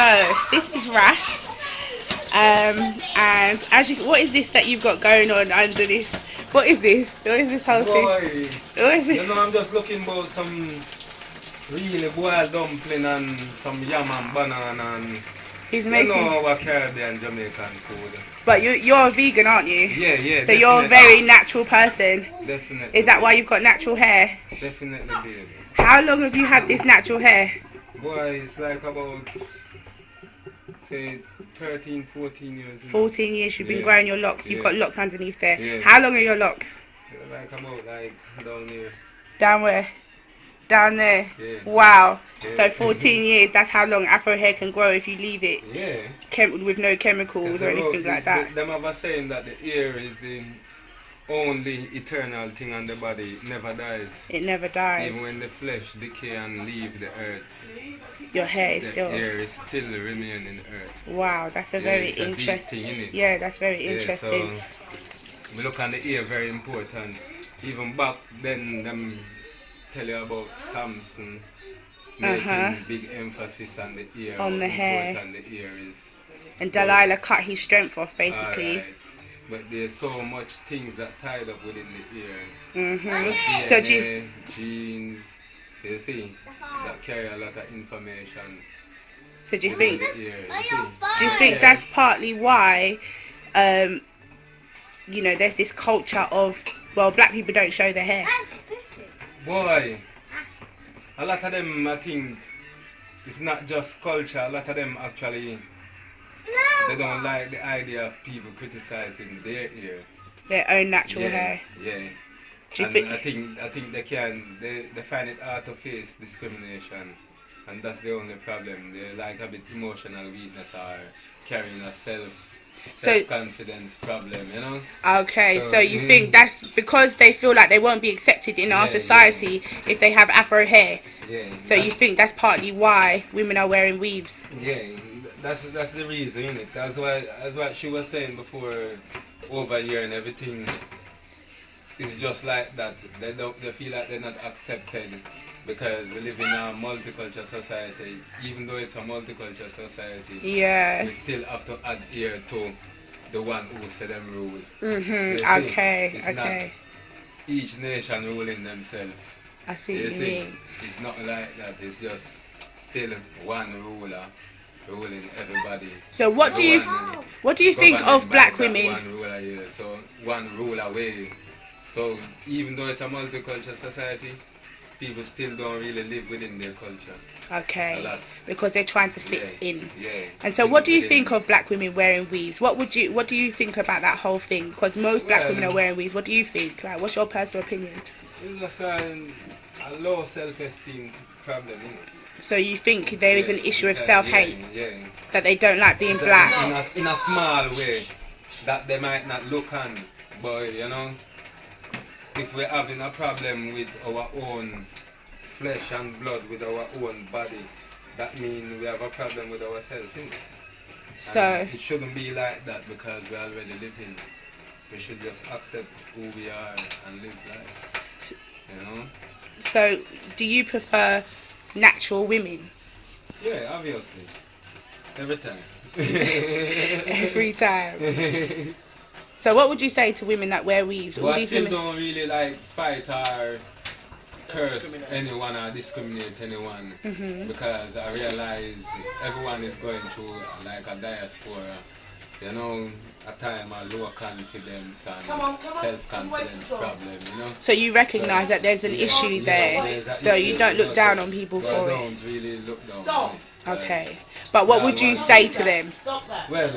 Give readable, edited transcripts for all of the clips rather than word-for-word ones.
So this is Ras. And as you, what is this that you've got going on under this? What is this? What is this whole thing? Boy, What is this? you know, I'm just looking about some really boiled dumpling and some yam and banana and He's you making. know our Caribbean Jamaican food. But you're a vegan, aren't you? Yeah, yeah. So you're a very natural person. Definitely. Is that why you've got natural hair? Definitely, baby. How long have you had this natural hair? Boy, it's like about, say, 13, 14 years. 14 years you've been growing your locks. You've got locks underneath there. Yeah. How long are your locks? Like about like down here. Down where? Down there. Yeah. Wow. Yeah. So 14 years, that's how long Afro hair can grow if you leave it Yeah. with no chemicals or anything like that. Them have a saying that the hair is the only eternal thing on the body. It never dies. It never dies. Even when the flesh decay and leave the earth, Your hair is the still. hair is still remaining in the earth. Wow, that's a very it's a deep interesting. thing, innit? Yeah, that's very interesting. So we look on the ear very important. Even back then, them tell you about Samson making big emphasis on the ear. On the hair. Important the ear is. And Delilah cut his strength off, basically. Alright. But there's so much things that tied up within the ear. Mhm. So do you, genes, you see, that carry a lot of information. so do you within think? the ear, you see. Do you think that's partly why, you know, there's this culture of, well, black people don't show their hair. Boy, a lot of them, I think, it's not just culture. A lot of them actually, they don't like the idea of people criticizing their ear. Their own natural hair. Yeah. Do you And think? I think they find it hard to face discrimination, and that's the only problem. They like a bit emotional weakness or carrying a self-confidence problem, you know. Okay, so you think that's because they feel like they won't be accepted in our society if they have Afro hair. Yeah. So you think that's partly why women are wearing weaves? Yeah, that's the reason, isn't it? That's what she was saying before. Over here and everything is just like that. They feel like they're not accepted because we live in a multicultural society. Even though it's a multicultural society, we still have to adhere to the one who said them rule. Okay. Not each nation ruling themselves. I see what you mean. It's not like that. It's just still one ruler ruling everybody. So what do you think of black women? One ruler here, so one rule away. So even though it's a multicultural society, people still don't really live within their culture. Okay. A lot. Because they're trying to fit in. Yeah. And so what do you think of black women wearing weaves? What do you think about that whole thing? Because most black women are wearing weaves. What do you think? Like, what's your personal opinion? It's just a low self-esteem problem, isn't it? So you think there is an issue of self-hate? Yeah. That they don't like being black? In a small way that they might not look on, but you know, if we're having a problem with our own flesh and blood, with our own body, that means we have a problem with ourselves, innit? So it shouldn't be like that because we're already living. We should just accept who we are and live life, you know? So do you prefer natural women? Yeah, obviously. Every time. Every time. So what would you say to women that wear weaves? Well, I still don't really like fight or curse anyone or discriminate anyone because I realize everyone is going through like a diaspora. You know, a time of low confidence and self-confidence problem, you know. So you recognise that there's an issue there, so you don't look down on people for it? I don't really look down on it. Okay. But what would you say to them? Well,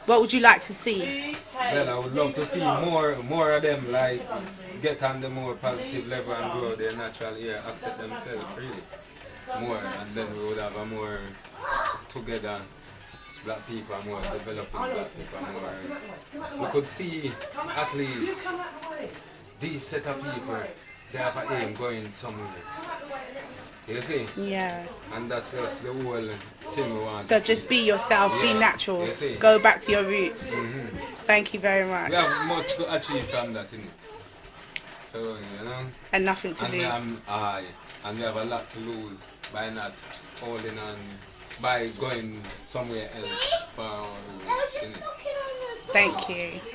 what would you like to see? Well, I would love to see more of them like get on the more positive level and grow their natural hair, accept themselves really more, and then we would have a more together black people, more developing black people, more. We could see at least these set of people, they have an aim going somewhere. You see? Yeah. And that's just the whole thing we want. So just be yourself, be natural, go back to your roots. Thank you very much. We have much to achieve from that, innit? So, you know. And nothing to lose. And we have a lot to lose by not holding on by going somewhere else for our roots, innit? Thank you.